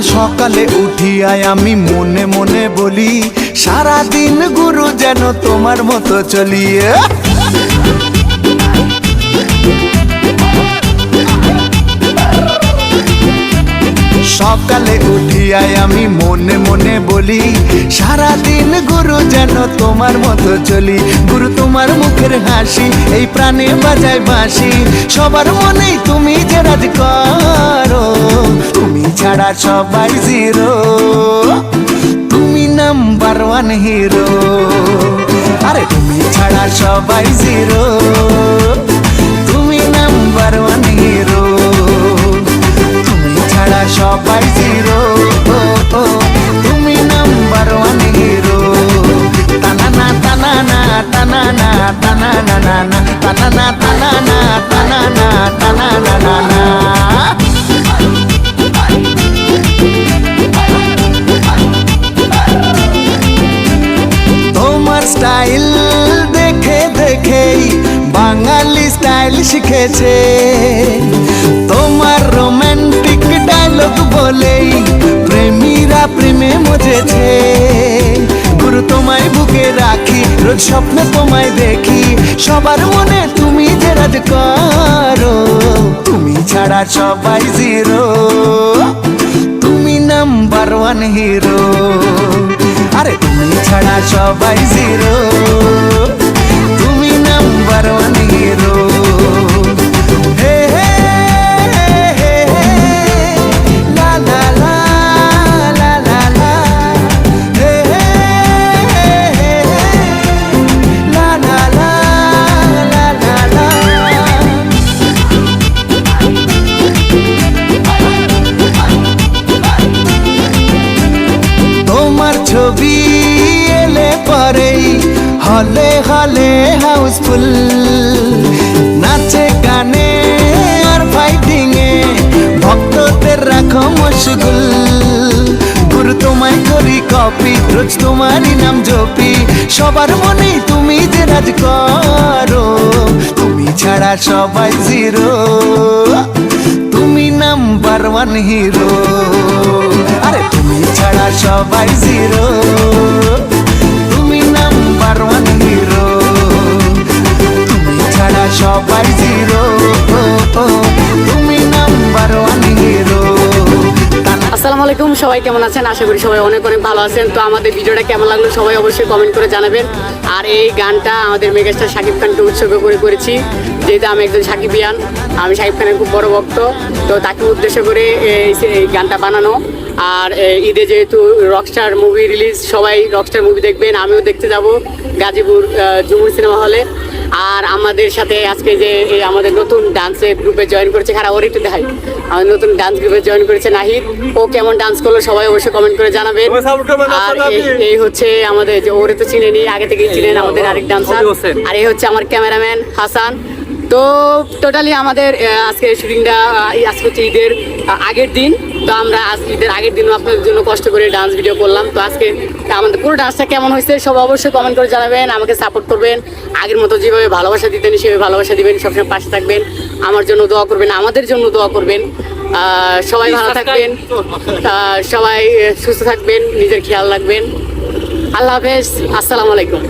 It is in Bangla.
সকালে উঠিয়ায় আমি মনে মনে বলি, সারা দিন গুরু যেন তোমার মতো চলিয়ে। সকালে উঠিয়ায় আমি মনে মনে বলি, সারা দিন গুরু যেন তোমার মতো চলি। গুরু তোমার মুখের হাসি, এই প্রাণে বাজায় বাঁশি, সবার মনেই তুমি যে রাজ করো। তুমি ছাড়া সবাই জিরো, তুমি নাম্বার ওয়ান হিরো। আরে তুমি ছাড়া সবাই জিরো, তুমি নাম্বার ওয়ান হিরো। তুমি ছাড়া সবাই জিরো, তুমি নাম্বার ওয়ান হিরো। তানানা তানানা তানানা তানানা নানা তানানা তানানা তানানা তানানা নানা। তোমার স্টাইল দেখে দেখেই বাঙালি স্টাইল শিখেছে। তোমার রোমান্টিক ডায়লগ বলেই প্রেমীরা প্রেমে মজেছে। গুরু তোমায় বুকে রাখি, রোজ স্বপ্নে তোমায় দেখি, সবার মনে তুমি যে রাজ করো। তুমি ছাড়া সবাই জিরো, তুমি নাম্বার ওয়ান হিরো। আরে তুমি ছাড়া সবাই জিরো, তুমি নাম্বার ওয়ান হিরো। হে হে হে হে লা লা লা লা লা লা, হে হে হে লা লা লা লা লা লা। তোমার ছবি এলে পরেই হলে হলে হাউসফুল, নাচে গানে আর ফাইটিং এ ভক্তদের রাখো মশগুল। গুরু তোমায় করি কপি, রোজ তোমারই নাম জপি, সবার মনে তুমি যে রাজ করো। তুমি ছাড়া সবাই জিরো, তুমি নাম্বার ওয়ান হিরো। আরে তুমি ছাড়া সবাই জিরো, তুমি নাম্বার ওয়ান হিরো। তুমি ছাড়া সবাই জিরো, তুমি নাম্বার ওয়ান হিরো। আসসালামু আলাইকুম, সবাই কেমন আছেন? আশা করি সবাই অনেক অনেক ভালো আছেন। তো আমাদের ভিডিওটা কেমন লাগলো সবাই অবশ্যই কমেন্ট করে জানাবেন। আর এই গানটা আমাদের মেগাস্টার শাকিব খানকে উৎসর্গ করে করেছি, যেহেতু আমি একজন সাকিবিয়ান, আমি শাকিব খানের খুব বড় ভক্ত। তো তাকে উদ্দেশ্য করে এই গানটা বানানো। আর ঈদে যেহেতু রকস্টার মুভি রিলিজ, সবাই রকস্টার মুভি দেখবেন, আমিও দেখতে যাব গাজীপুর জুমুর সিনেমা হলে। আর আমাদের সাথে আজকে যে আমাদের নতুন ডান্সের গ্রুপে জয়েন করেছে, খারাপ ওর একটু দেখাই, আমাদের নতুন ডান্স গ্রুপে জয়েন করেছে নাহিদ। ও কেমন ডান্স করলো সবাই অবশ্যই কমেন্ট করে জানাবেন। আর এই হচ্ছে আমাদের, যে ওরে তো চিনেনি, আগে থেকেই চিনেন, আমাদের আরেক ডান্সার। আর এই হচ্ছে আমার ক্যামেরাম্যান হাসান। তো টোটালি আমাদের আজকে শুটিংটা, আজকে হচ্ছে ঈদের আগের দিন। তো আমরা ঈদের আগের দিনও আপনাদের জন্য কষ্ট করে ডান্স ভিডিও করলাম। তো আজকে আমাদের পুরো ডান্সটা কেমন হয়েছে সব অবশ্যই কমেন্ট করে জানাবেন, আমাকে সাপোর্ট করবেন। আগের মতো যেভাবে ভালোবাসা দিতেন সেভাবে ভালোবাসা দিবেন, সবসময় পাশে থাকবেন, আমার জন্য দোয়া করবেন, আমাদের জন্য দোয়া করবেন। সবাই ভালো থাকবেন, সবাই সুস্থ থাকবেন, নিজের খেয়াল রাখবেন। আল্লাহ হাফেজ, আসসালামু আলাইকুম।